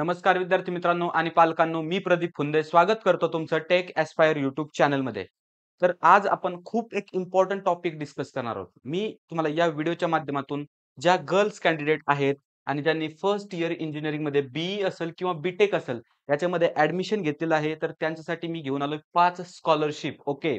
नमस्कार विद्यार्थी मित्रांनो आणि पालकांनो, मी प्रदीप फुंदे स्वागत करतो तुमचं टेक एस्पायर यूट्यूब चॅनलमध्ये. तर आज आपण खूप एक इम्पॉर्टंट टॉपिक डिस्कस करणार आहोत. मी तुम्हाला या व्हिडिओच्या माध्यमातून ज्या गर्ल्स कॅन्डिडेट आहेत आणि ज्यांनी फर्स्ट इयर इंजिनिअरिंगमध्ये बीई असेल किंवा बीटेक असेल याच्यामध्ये ऍडमिशन घेतलेलं आहे, तर त्यांच्यासाठी मी घेऊन आलोय 5 स्कॉलरशिप. ओके.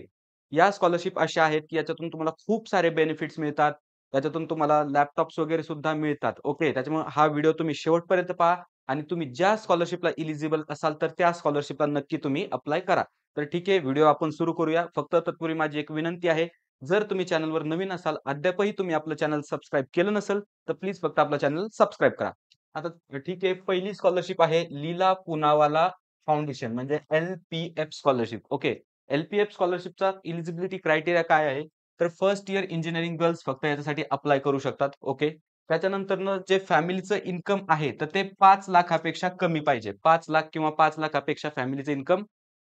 या स्कॉलरशिप अशा आहेत की याच्यातून तुम्हाला खूप सारे बेनिफिट्स मिळतात. त्याच्यातून तुम्हाला लॅपटॉप्स वगैरे सुद्धा मिळतात. ओके. त्याच्यामुळे हा व्हिडिओ तुम्ही शेवटपर्यंत पहा आणि तुम्ही ज्या स्कॉलरशिपला एलिजिबल असाल तर त्या स्कॉलरशिपला नक्की तुम्ही अप्लाय करा. तर ठीक आहे, व्हिडिओ आपण सुरू करूया. फक्त तत्पूर्वी माझी एक विनंती आहे, जर तुम्ही चॅनलवर नवीन असाल, अद्यापही तुम्ही आपलं चॅनल सबस्क्राईब केलं नसेल, तर प्लीज फक्त आपलं चॅनल सबस्क्राईब करा. आता ठीक आहे, पहिली स्कॉलरशिप आहे लीला पूनावाला फाउंडेशन म्हणजे एल-पी-एफ स्कॉलरशिप. ओके. एल-पी-एफ स्कॉलरशिपचा एलिजिबिलिटी क्रायटेरिया काय आहे? तर फर्स्ट इयर इंजिनिअरिंग गर्ल्स फक्त याच्यासाठी अप्लाय करू शकतात. ओके. त्याच्यानंतरनं जे फॅमिलीचं इन्कम आहे, तर ते 5 लाखापेक्षा कमी पाहिजे. 5 लाख किंवा 5 लाखापेक्षा फॅमिलीचं इन्कम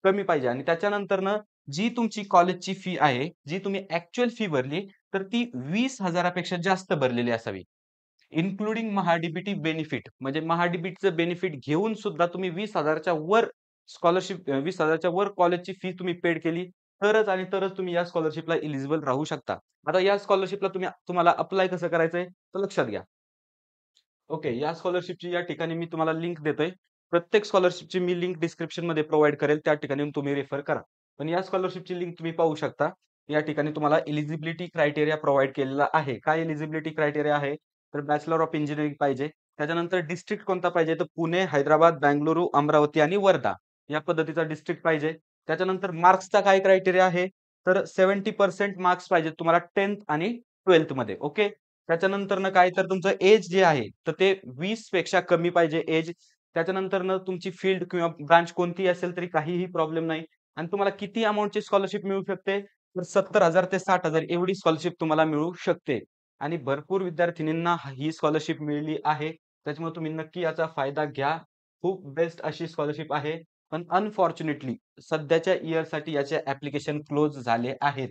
कमी पाहिजे आणि त्याच्यानंतरनं जी तुमची कॉलेजची फी आहे, जी तुम्ही ॲक्चुअल फी भरली, तर ती 20,000 पेक्षा जास्त भरलेली असावी. इन्क्लुडिंग महा-डी बेनिफिट म्हणजे महा-डी-बीटीचं बेनिफिट घेऊन सुद्धा तुम्ही 20,000च्या वर स्कॉलरशिप 20,000च्या वर कॉलेजची फी तुम्ही पेड केली, तरच आणि तरच तुम्ही या स्कॉलरशिपला एलिजिबल राहू शकता. आता या स्कॉलरशिपला तुम्हाला अप्लाय कसं करायचंय? तर लक्षात घ्या. ओके. या स्कॉलरशिपची या ठिकाणी मी तुम्हाला लिंक देतोय. प्रत्येक स्कॉलरशिपची मी लिंक डिस्क्रिप्शनमध्ये प्रोव्हाईड करेल. त्या ठिकाणी तुम्ही रेफर करा. पण या स्कॉलरशिपची लिंक तुम्ही पाहू शकता. या ठिकाणी तुम्हाला एलिजिबिलिटी क्रायटेरिया प्रोव्हाईड केलेला आहे. काय एलिजिबिलिटी क्रायटेरिया आहे? तर बॅचलर ऑफ इंजिनिअरिंग पाहिजे. त्याच्यानंतर डिस्ट्रिक्ट कोणता पाहिजे? तर पुणे, हैदराबाद, बेंगळुरू, अमरावती आणि वर्धा या पद्धतीचा डिस्ट्रिक्ट पाहिजे. त्याच्यानंतर मार्क्सचा काय क्रायटेरिया आहे? तर 70% मार्क्स पाहिजेत तुम्हाला 10th आणि 12th मध्ये. ओके. त्याच्यानंतरनं काय तर तुमचं एज जे आहे, तर ते 20 पेक्षा कमी पाहिजे एज. त्याच्यानंतरनं तुमची फील्ड किंवा ब्रांच कोणतीही असेल तरी काहीही प्रॉब्लेम नाही. आणि तुम्हाला किती अमाउंटची स्कॉलरशिप मिळू शकते? तर 70,000 ते 60,000 एवढी स्कॉलरशिप तुम्हाला मिळू शकते. आणि भरपूर विद्यार्थिनींना ही स्कॉलरशिप मिळाली आहे. त्याच्यामुळे तुम्ही नक्की याचा फायदा घ्या. खूप बेस्ट अशी स्कॉलरशिप आहे. पण अनफॉर्च्युनेटली सध्याच्या इयरसाठी याचे ॲप्लिकेशन क्लोज झाले आहेत.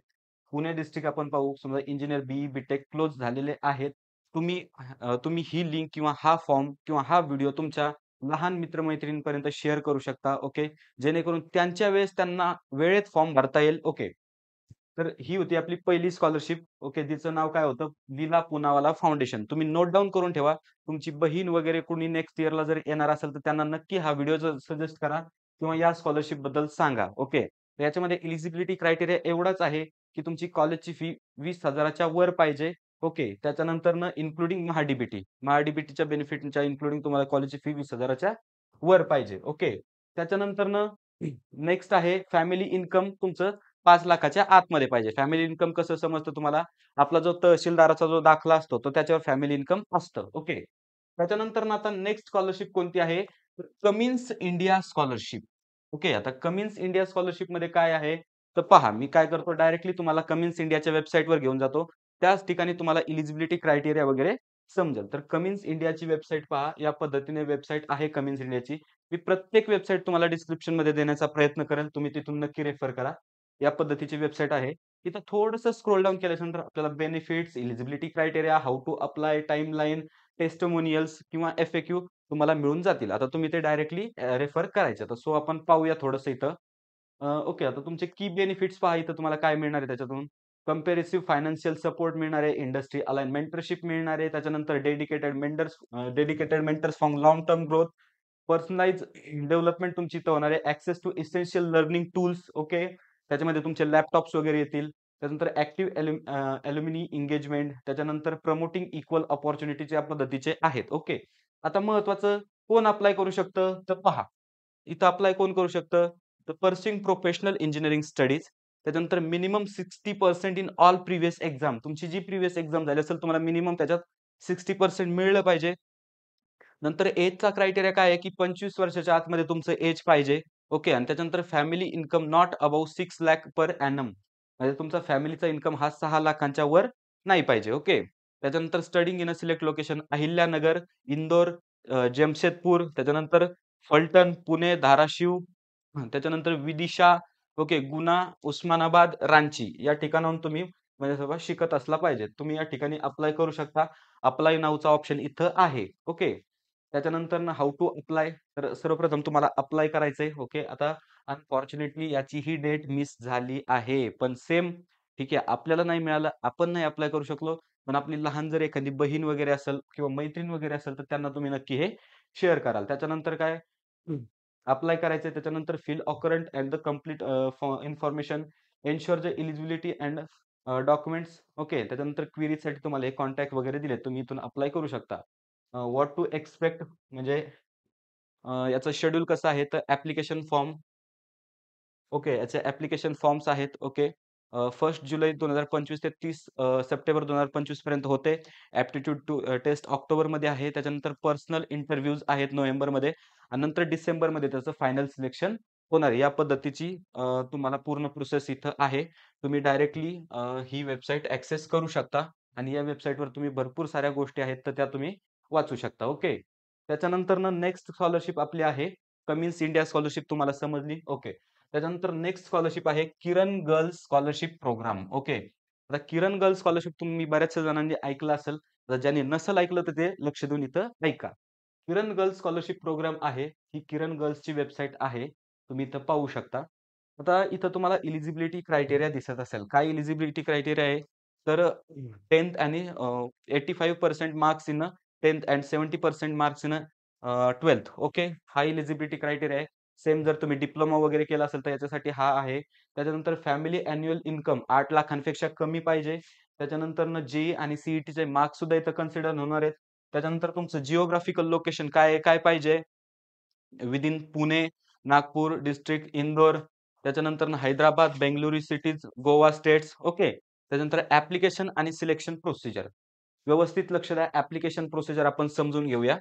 पुणे डिस्ट्रिक्ट आपण पाहू, समजा इंजिनिअर बी बी-टेक क्लोज झालेले आहेत. तुम्ही ही लिंक किंवा हा फॉर्म किंवा हा व्हिडिओ तुमच्या लहान मित्र-मैत्रिणींपर्यंत शेअर करू शकता. ओके. जेणेकरून त्यांच्या वेळेस त्यांना वेळेत फॉर्म भरता येईल. ओके. तर ही होती आपली पहिली स्कॉलरशिप. ओके. तिचं नाव काय होतं? लीला पूनावाला फाउंडेशन. तुम्ही नोट डाउन करून ठेवा. तुमची बहीण वगैरे कोणी नेक्स्ट इयरला जर येणार असेल, तर त्यांना नक्की हा व्हिडिओ सजेस्ट करा किंवा या स्कॉलरशिप बद्दल सांगा. ओके. तर याच्यामध्ये एलिजिबिलिटी क्रायटेरिया एवढाच आहे, की तुमची कॉलेजची फी 20,000च्या वर पाहिजे. ओके. त्याच्यानंतरनं इन्क्लुडिंग महा-डी-बी-टी. महा-डी-बी-टीच्या बेनिफिटच्या इन्क्लुडिंग तुम्हाला कॉलेजची फी 20,000च्या वर पाहिजे. ओके. त्याच्यानंतरनं नेक्स्ट आहे फॅमिली इन्कम तुमचं 5 लाखाच्या आतमध्ये पाहिजे. फॅमिली इन्कम कसं समजतं तुम्हाला? आपला जो तहसीलदाराचा जो दाखला असतो, तो त्याच्यावर फॅमिली इन्कम असतं. ओके. त्याच्यानंतर आता नेक्स्ट स्कॉलरशिप कोणती आहे? तर कमिन्स इंडिया स्कॉलरशिप. ओके. आता कमिन्स इंडिया स्कॉलरशिपमध्ये काय आहे? तर पहा, मी काय करतो डायरेक्टली तुम्हाला कमिन्स इंडियाच्या वेबसाईटवर घेऊन जातो. त्याच ठिकाणी तुम्हाला एलिजिबिलिटी क्रायटेरिया वगैरे समजेल. तर कमिन्स इंडियाची वेबसाईट पहा. या पद्धतीने वेबसाईट आहे कमिन्स इंडियाची. मी प्रत्येक वेबसाईट तुम्हाला डिस्क्रिप्शनमध्ये देण्याचा प्रयत्न करेल. तुम्ही तिथून नक्की रेफर करा. या पद्धतीची वेबसाईट आहे. इथं थोडंसं स्क्रोल डाउन केल्याच्यानंतर आपल्याला benefits, eligibility criteria, how to apply, timeline, testimonials किंवा एफ-ए-क्यू तुम्हाला मिळून जातील. आता तुम्ही ते डायरेक्टली रेफर करायचं. तर सो आपण पाहूया थोडंसं इथं. ओके. आता तुमचे की बेनिफिट्स पहा इथं तुम्हाला काय मिळणार आहे त्याच्यातून. कंपेरेसिव्ह फायनान्शियल सपोर्ट मिळणार आहे, इंडस्ट्री अलाइन मेंटरशिप मिळणार आहे, त्याच्यानंतर dedicated mentors from long term growth, personalised development तुमची इथं होणार आहे, access to essential learning tools. Okay. त्याच्यामध्ये तुमचे लॅपटॉप्स वगैरे येतील. त्याच्यानंतर ॲल्युमिनी एंगेजमेंट, त्याच्यानंतर प्रमोटिंग इक्वल अपॉर्च्युनिटीज या पद्धतीचे आहेत. ओके. आता महत्त्वाचं कोण अप्लाय करू शकतं? तर पहा, इथं अप्लाय कोण करू शकतं? तर पर्स्यूइंग प्रोफेशनल इंजिनिअरिंग स्टडीज. त्याच्यानंतर minimum 60% in all previous exam. तुमची जी प्रिव्हियस एक्झाम झाली असेल, तुम्हाला मिनिमम त्याच्यात 60% मिळलं पाहिजे. नंतर एजचा क्रायटेरिया काय आहे, की 25 वर्षाच्या आतमध्ये तुमचं एज पाहिजे. ओके. आणि त्याच्यानंतर family income not above 6 lakh per annum. म्हणजे तुमचा फॅमिलीचा इन्कम हा 6 लाखांच्या वर नाही पाहिजे. ओके. त्याच्यानंतर studying in a select location Ahilyanagar, Indore, Jamshedpur, त्याच्यानंतर फलटण, पुणे, धाराशिव, त्याच्यानंतर विदिशा, ओके, गुना, उस्मानाबाद, रांची या ठिकाणाहून तुम्ही माझ्यासोबत शिकत असला पाहिजे. तुम्ही या ठिकाणी अप्लाय करू शकता. अप्लाय नाऊचा ऑप्शन इथं आहे. ओके. त्याच्यानंतर हाऊ टू अप्लाय. तर सर्वप्रथम तुम्हाला अप्लाय करायचंय. ओके. आता अनफॉर्च्युनेटली याची ही डेट मिस झाली आहे. पण सेम ठीक आहे, आपल्याला नाही मिळालं, आपण नाही अप्लाय करू शकलो, पण आपली लहान जर एखादी बहीण वगैरे असेल किंवा मैत्रीण वगैरे असेल, तर त्यांना तुम्ही नक्की हे शेअर कराल. त्याच्यानंतर काय अप्लाय करायचंय. त्याच्यानंतर fill accurate and the complete information, ensure the eligibility and documents. Okay. त्याच्यानंतर क्वेरीजसाठी तुम्हाला हे कॉन्टॅक्ट वगैरे दिलेत. तुम्ही इथून अप्लाय करू शकता. व्हॉट टू एक्सपेक्ट म्हणजे याचं शेड्यूल कसं आहे, तर ॲप्लिकेशन फॉर्म. ओके. याचे ॲप्लिकेशन फॉर्म्स आहेत. ओके. 1 जुलै 2025 ते 30 सप्टेंबर 2025 पर्यंत होते. ॲप्टिट्यूड टू टेस्ट ऑक्टोबरमध्ये आहे. त्याच्यानंतर पर्सनल इंटरव्ह्यूज आहेत नोव्हेंबरमध्ये आणि नंतर डिसेंबरमध्ये त्याचं फायनल सिलेक्शन होणार आहे. या पद्धतीची तुम्हाला पूर्ण प्रोसेस इथं आहे. तुम्ही डायरेक्टली ही वेबसाईट ॲक्सेस करू शकता आणि या वेबसाईटवर तुम्ही भरपूर साऱ्या गोष्टी आहेत, तर त्या तुम्ही वाचू शकता. ओके. त्याच्यानंतरनं नेक्स्ट स्कॉलरशिप आपली आहे, कमिन्स इंडिया स्कॉलरशिप तुम्हाला समजली. ओके. त्याच्यानंतर नेक्स्ट स्कॉलरशिप आहे किरण गर्ल्स स्कॉलरशिप प्रोग्राम. ओके. आता किरण गर्ल्स स्कॉलरशिप तुम्ही बऱ्याचशा जणांनी ऐकलं असेल. तर ज्यांनी नसेल ऐकलं तर ते लक्ष देऊन इथं ऐका. किरण गर्ल्स स्कॉलरशिप प्रोग्राम आहे. ही किरण गर्ल्सची वेबसाईट आहे. तुम्ही इथं पाहू शकता. आता इथं तुम्हाला एलिजिबिलिटी क्रायटेरिया दिसत असेल. काय एलिजिबिलिटी क्रायटेरिया आहे? तर 10th आणि 85% marks in 10th and 70% marks in 12th. Okay. हा एलिजिबिलिटी क्रायटेरिया आहे. सेम जर तुम्ही डिप्लोमा वगैरे केला असेल तर याच्यासाठी हा आहे. त्याच्यानंतर फॅमिली अॅन्युअल इन्कम 8 लाखांपेक्षा कमी पाहिजे. त्याच्यानंतरनं जे आणि सी-ई-टीचे मार्क्स सुद्धा इथं कन्सिडर होणार आहेत. त्याच्यानंतर तुमचं जिओग्राफिकल लोकेशन काय आहे, काय पाहिजे? विदिन पुणे, नागपूर डिस्ट्रिक्ट, इंदोर, त्याच्यानंतर Hyderabad, Bengaluru cities, Goa states. Okay. त्याच्यानंतर ॲप्लिकेशन आणि सिलेक्शन प्रोसिजर. व्यवस्थित लक्ष द्या. ॲप्लिकेशन प्रोसिजर आपण समजून घेऊया.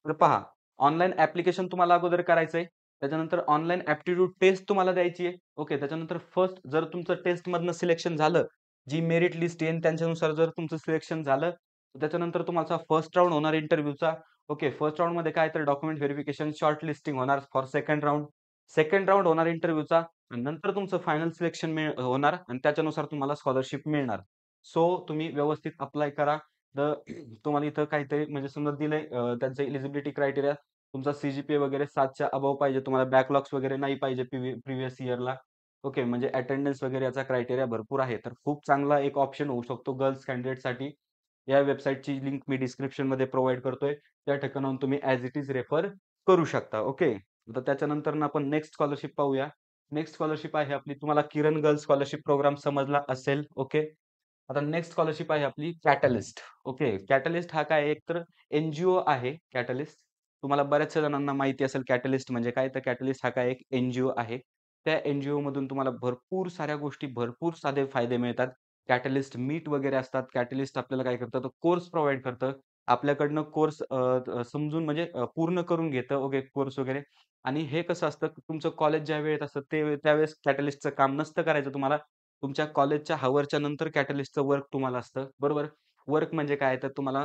तर पहा, ऑनलाईन ॲप्लिकेशन तुम्हाला अगोदर करायचंय. त्याच्यानंतर ऑनलाईन ॲप्टिट्यूड टेस्ट तुम्हाला द्यायची आहे. ओके. त्याच्यानंतर फर्स्ट जर तुमचं टेस्टमधनं सिलेक्शन झालं, जी मेरिट लिस्ट येईल त्यांच्यानुसार जर तुमचं सिलेक्शन झालं, तर त्याच्यानंतर तुमचा फर्स्ट राउंड होणार इंटरव्ह्यूचा. ओके. फर्स्ट राउंडमध्ये काय तर डॉक्युमेंट व्हेरिफिकेशन, शॉर्ट लिस्टिंग होणार for second round. Second round होणार इंटरव्ह्यूचा आणि नंतर तुमचं फायनल सिलेक्शन होणार आणि त्याच्यानुसार तुम्हाला स्कॉलरशिप मिळणार. सो तुम्ही व्यवस्थित अप्लाय करा. तर तुम्हाला इथं काहीतरी म्हणजे समजा दिलंय त्यांचं एलिजिबिलिटी क्रायटेरिया तुमचा सी वगैरे 7च्या अबोव्ह पाहिजे. तुम्हाला बॅकलॉग्स वगैरे नाही पाहिजे प्रिव्हियस इयरला. ओके. म्हणजे अटेंडन्स वगैरे याचा क्रायटेरिया भरपूर आहे. तर खूप चांगला एक ऑप्शन होऊ शकतो गर्ल्स कॅन्डिडेटसाठी. या वेबसाईटची लिंक मी डिस्क्रिप्शनमध्ये प्रोव्हाईड करतोय. त्या ठिकाणाहून तुम्ही ॲज इट इज रेफर करू शकता. ओके. तर त्याच्यानंतर आपण नेक्स्ट स्कॉलरशिप पाहूया. नेक्स्ट स्कॉलरशिप आहे आपली तुम्हाला किरण गर्ल्स स्कॉलरशिप प्रोग्राम समजला असेल. ओके. आता नेक्स्ट स्कॉलरशिप आहे आपली कॅटलिस्ट. ओके. कॅटलिस्ट हा काय आहे, एक तर एन-जी-ओ आहे कॅटलिस्ट. तुम्हाला बऱ्याचशा जणांना माहिती असेल कॅटलिस्ट म्हणजे काय? तर कॅटलिस्ट हा काय एक एन-जी-ओ आहे. त्या एन-जी-ओ मधून तुम्हाला भरपूर साऱ्या गोष्टी, भरपूर साधे फायदे मिळतात. कॅटलिस्ट मीट वगैरे असतात. कॅटलिस्ट आपल्याला काय करतं, तर कोर्स प्रोव्हाईड करतं. आपल्याकडनं कोर्स समजून म्हणजे पूर्ण करून घेतं. ओके. कोर्स वगैरे आणि हे कसं असतं, तुमचं कॉलेज ज्या वेळेत असतं ते त्यावेळेस कॅटलिस्टचं काम नसतं करायचं तुम्हाला. तुमच्या कॉलेजच्या हॉवरच्या नंतर कॅटलिस्टचं वर्क तुम्हाला असतं. बरोबर. वर्क म्हणजे काय तर तुम्हाला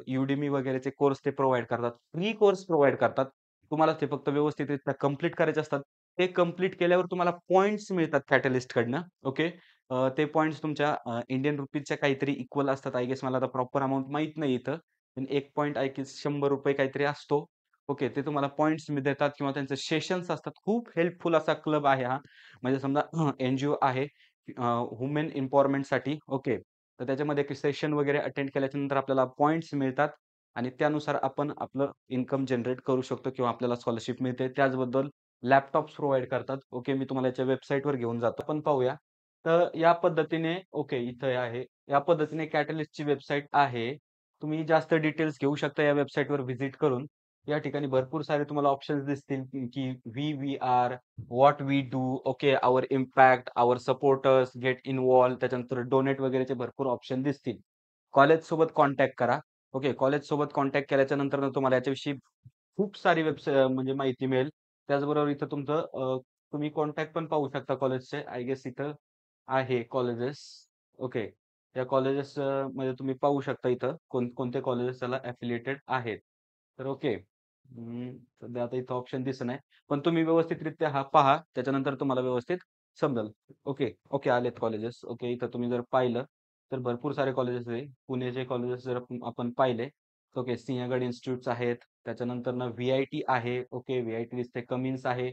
Udemy वगैरेचे कोर्स ते प्रोव्हाईड करतात. फ्री कोर्स प्रोव्हाईड करतात. तुम्हाला ते फक्त व्यवस्थितरित्या कंप्लीट करायचे असतात. ते कंप्लीट केल्यावर तुम्हाला पॉइंट्स मिळतात कॅटलिस्टकडनं. ओके. ते पॉइंट्स तुमच्या इंडियन रुपीजच्या काहीतरी इक्वल असतात. आय गेस मला आता प्रॉपर अमाउंट माहीत नाही इथं. पण 1 पॉइंट आय गेस ₹100 काहीतरी असतो. ओके. ते तुम्हाला पॉइंट्स देतात किंवा त्यांचे सेशन्स असतात. खूप हेल्पफुल असा क्लब आहे हा. म्हणजे समजा एन-जी-ओ आहे. वुमेन एम्पॉवरमेंटसाठी. ओके. तर त्याच्यामध्ये एक सेशन वगैरे अटेंड केल्याच्या नंतर आपल्याला पॉइंट्स मिळतात आणि त्यानुसार आपण आपलं इन्कम जनरेट करू शकतो किंवा आपल्याला स्कॉलरशिप मिळते. त्याचबद्दल लॅपटॉप्स प्रोव्हाईड करतात. ओके. मी तुम्हाला याच्या वेबसाईटवर घेऊन जातो. आपण पाहूया. तर या पद्धतीने ओके. इथं हे आहे. या पद्धतीने कॅटलिस्टची वेबसाईट आहे. तुम्ही जास्त डिटेल्स घेऊ शकता या वेबसाईटवर व्हिजिट करून. या ठिकाणी भरपूर सारे तुम्हाला ऑप्शन्स दिसतील की VVR, what we do, okay, our impact, our supporters, get involved, त्याच्यानंतर डोनेट वगैरेचे भरपूर ऑप्शन दिसतील. कॉलेजसोबत कॉन्टॅक्ट करा. ओके. कॉलेजसोबत कॉन्टॅक्ट केल्याच्या नंतर तुम्हाला याच्याविषयी खूप सारी म्हणजे माहिती मिळेल. त्याचबरोबर इथं तुमचं तुम्ही कॉन्टॅक्ट पण पाहू शकता कॉलेजचे. आय गेस इथं आहे कॉलेजेस. ओके. त्या कॉलेजेस मध्ये तुम्ही पाहू शकता इथं कोणते कॉलेजेस त्याला एफिलिएटेड आहेत. तर ओके. सध्या आता इथं ऑप्शन दिसेना. पण तुम्ही व्यवस्थितरित्या हा पहा. त्याच्यानंतर तुम्हाला व्यवस्थित समजेल. ओके. ओके. आलेत कॉलेजेस. ओके. इथं तुम्ही जर पाहिलं तर भरपूर सारे कॉलेजेस आहे. पुणेचे कॉलेजेस जर आपण पाहिले, ओके. सिंहगड इन्स्टिट्यूट्स आहेत. त्याच्यानंतरनं व्ही-आय-टी आहे. ओके, व्ही-आय-टी दिसते. कमिन्स आहे.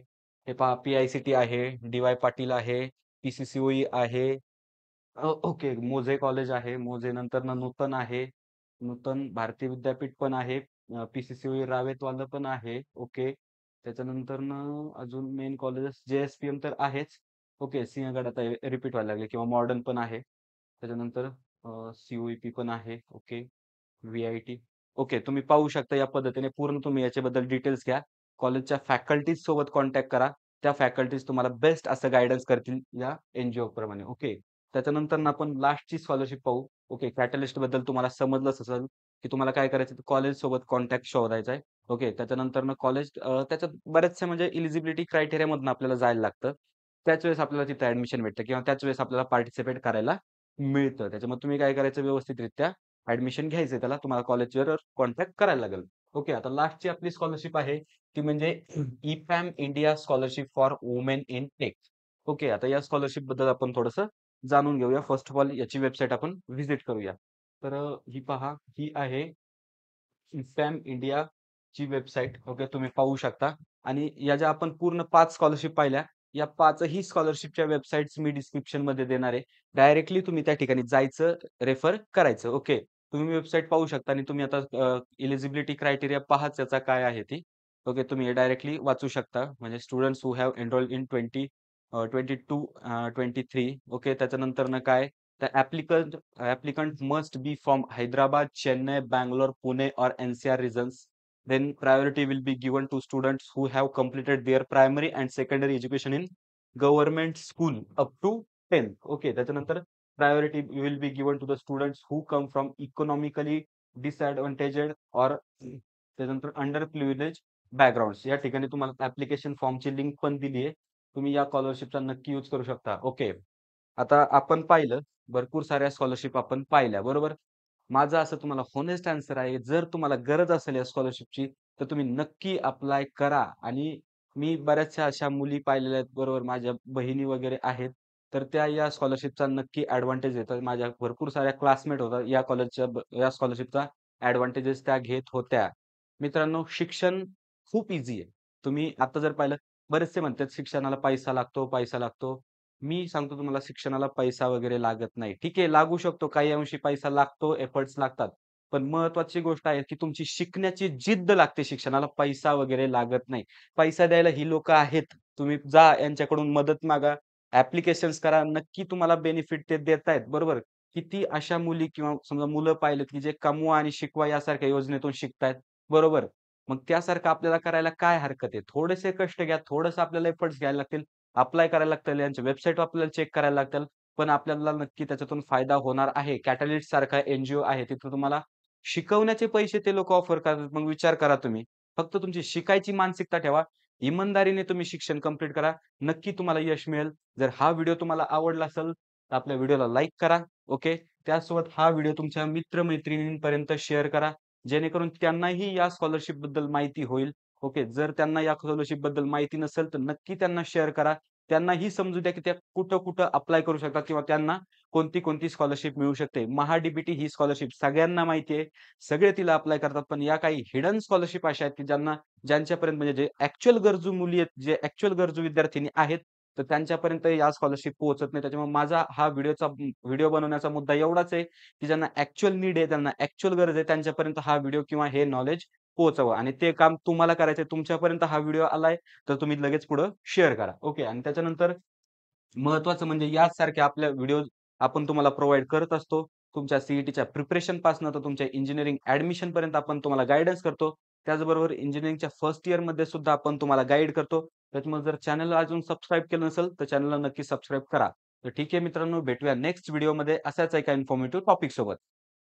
हे पहा पी-आय-सी-टी आहे, डी-वाय पाटील आहे, पी-सी-सी-ओ-ई आहे. ओके. मोजे कॉलेज आहे. मोजे नंतरनं नूतन आहे. नूतन भारतीय विद्यापीठ पण आहे. पी-सी-सी-ओ-ई रावेतवालं पण आहे. ओके. त्याच्यानंतरनं अजून मेन कॉलेजेस जे-एस-पी-एम तर आहेच. ओके. सिंहगड आता रिपीट व्हायला लागले किंवा मॉडर्न पण आहे. त्याच्यानंतर सी-ओ-ई-पी पण आहे. ओके. व्ही-आय-टी. ओके. तुम्ही पाहू शकता या पद्धतीने पूर्ण तुम्ही याच्याबद्दल डिटेल्स घ्या. कॉलेजच्या फॅकल्टीज सोबत कॉन्टॅक्ट करा. त्या फॅकल्टीज तुम्हाला बेस्ट असं गाईडन्स करतील या एन-जी-ओ प्रमाणे. ओके. त्याच्यानंतर आपण लास्टची स्कॉलरशिप पाहू. ओके. कॅटलिस्ट बद्दल तुम्हाला समजलंच असेल, की तुम्हाला काय करायचं कॉलेज सोबत कॉन्टॅक्ट शोधायचा आहे. ओके. त्याच्यानंतरनं कॉलेज त्याच्यात बरेचसे म्हणजे एलिजिबिलिटी क्रायटेरियामधनं आपल्याला जायला लागतं. त्याच वेळेस आपल्याला तिथे ॲडमिशन भेटतं किंवा त्याच वेळेस आपल्याला पार्टिसिपेट करायला मिळतं. त्याच्यामुळे तुम्ही काय करायचं व्यवस्थितरित्या ॲडमिशन घ्यायचंय त्याला तुम्हाला कॉलेजवर कॉन्टॅक्ट करायला लागेल. ओके. आता लास्टची आपली स्कॉलरशिप आहे ती म्हणजे ई-फॅम India scholarship for women in tech. Okay. आता या स्कॉलरशिप बद्दल आपण थोडंसं जाणून घेऊया. फर्स्ट ऑफ ऑल याची वेबसाईट आपण व्हिजिट करूया. तर ही पहा, ही आहे ई-फॅम इंडियाची वेबसाईट. ओके. तुम्ही पाहू शकता आणि या ज्या आपण पूर्ण 5 स्कॉलरशिप पाहिल्या, या 5ही स्कॉलरशिपच्या वेबसाईट्स मी डिस्क्रिप्शनमध्ये देणार आहे. डायरेक्टली तुम्ही त्या ठिकाणी जायचं, रेफर करायचं. ओके. तुम्ही वेबसाईट पाहू शकता आणि तुम्ही आता एलिजिबिलिटी क्रायटेरिया पहाच याचा काय आहे ती. ओके. तुम्ही हे डायरेक्टली वाचू शकता. म्हणजे students who have enrolled in 22 23. Okay. त्याच्यानंतरनं काय The applicant must be from Hyderabad, Chennai, Bangalore, Pune, or NCR regions. Then priority will be given to students who have completed their primary and secondary education in government school up to 10th. Okay. त्याच्यानंतर priority will be given to the students who come from economically disadvantaged or त्याच्यानंतर underprivileged backgrounds. या ठिकाणी तुम्हाला application फॉर्मची link पण दिली आहे. तुम्ही या स्कॉलरशिपचा नक्की यूज करू शकता. ओके. आता आपण पाहिलं, भरपूर साऱ्या स्कॉलरशिप आपण पाहिल्या, बरोबर? माझं असं तुम्हाला होनेस्ट आन्सर आहे, जर तुम्हाला गरज असेल या स्कॉलरशिपची, तर तुम्ही नक्की अप्लाय करा आणि मी बऱ्याचशा अशा मुली पाहिलेल्या आहेत, बरोबर, माझ्या बहिणी वगैरे आहेत, तर त्या या स्कॉलरशिपचा नक्की ॲडव्हांटेज घेतात. माझ्या भरपूर साऱ्या क्लासमेट होतात, या कॉलेजच्या या स्कॉलरशिपचा ॲडव्हांटेजेस त्या घेत होत्या. मित्रांनो, शिक्षण खूप ईझी आहे. तुम्ही आता जर पाहिलं, बरेचसे म्हणतात शिक्षणाला पैसा लागतो, पैसा लागतो. मी सांगतो तुम्हाला शिक्षणाला पैसा वगैरे लागत नाही. ठीक आहे, लागू शकतो काही अंशी पैसा लागतो, एफर्ट्स लागतात. पण महत्त्वाची गोष्ट आहे, की तुमची शिकण्याची जिद्द लागते शिक्षणाला, पैसा वगैरे लागत नाही. पैसा द्यायला ही लोकं आहेत. तुम्ही जा यांच्याकडून मदत मागा, ॲप्लिकेशन्स करा. नक्की तुम्हाला बेनिफिट ते देतायत, बरोबर. किती अशा मुली किंवा समजा मुलं पाहिलेत, की जे कमवा आणि शिकवा यासारख्या योजनेतून शिकतायत, बरोबर. मग त्यासारखं आपल्याला करायला काय हरकत आहे? थोडेसे कष्ट घ्या, थोडंसं आपल्याला एफर्ट्स घ्यायला लागतील. अप्लाय करायला लागतील, यांच्या वेबसाईट आपल्याला चेक करायला लागतील. पण आपल्याला नक्की त्याच्यातून फायदा होणार आहे. कॅटलिस्ट सारखा एन-जी-ओ आहे. तिथं तुम्हाला शिकवण्याचे पैसे ते लोकं ऑफर करतात. मग विचार करा तुम्ही. फक्त तुमची शिकायची मानसिकता ठेवा. इमानदारीने तुम्ही शिक्षण कंप्लीट करा. नक्की तुम्हाला यश मिळेल. जर हा व्हिडिओ तुम्हाला आवडला असेल, तर आपल्या व्हिडिओला लाईक करा. ओके. त्यासोबत हा व्हिडिओ तुमच्या मित्र-मैत्रिणींपर्यंत शेअर करा. जेणेकरून त्यांनाही या स्कॉलरशिपबद्दल माहिती होईल. ओके. जर त्यांना या स्कॉलरशिपबद्दल माहिती नसेल, तर नक्की त्यांना शेअर करा. त्यांनाही समजू द्या, की त्या कुठं-कुठं अप्लाय करू शकतात किंवा त्यांना कोणती-कोणती स्कॉलरशिप मिळू शकते. महा-डी-बी-टी ही स्कॉलरशिप सगळ्यांना माहिती आहे. सगळे तिला अप्लाय करतात. पण या काही हिडन स्कॉलरशिप अशा आहेत, की ज्यांच्यापर्यंत म्हणजे जे ॲक्चुअल गरजू मुली आहेत, जे ॲक्चुअल गरजू विद्यार्थिनी आहेत, तर त्यांच्यापर्यंत या स्कॉलरशिप पोहोचत नाही. त्याच्यामुळे माझा हा व्हिडिओ बनवण्याचा मुद्दा एवढाच आहे, की ज्यांना ॲक्चुअल नीड आहे, त्यांना ॲक्चुअल गरज आहे, त्यांच्यापर्यंत हा व्हिडिओ किंवा हे नॉलेज पोहोचवा आणि ते काम तुम्हाला करायचंय. तुमच्यापर्यंत हा व्हिडिओ आलाय, तर तुम्ही लगेच पुढं शेअर करा. ओके. आणि त्याच्यानंतर महत्त्वाचं म्हणजे याचसारख्या आपल्या व्हिडिओज आपण तुम्हाला प्रोव्हाईड करत असतो. तुमच्या सी-ई-टीच्या प्रिपरेशनपासनं तर तुमच्या इंजिनिअरिंग ॲडमिशनपर्यंत आपण तुम्हाला गाईडन्स करतो. त्याचबरोबर इंजिनिअरिंगच्या फर्स्ट इयरमध्ये सुद्धा आपण तुम्हाला गाईड करतो. त्याच्यामुळे जर चॅनलला अजून सबस्क्राईब केलं नसेल, तर चॅनलला नक्की सबस्क्राईब करा. तर ठीक आहे मित्रांनो, भेटूया नेक्स्ट व्हिडिओमध्ये अशाच एका इन्फॉर्मेटिव्ह टॉपिकसोबत.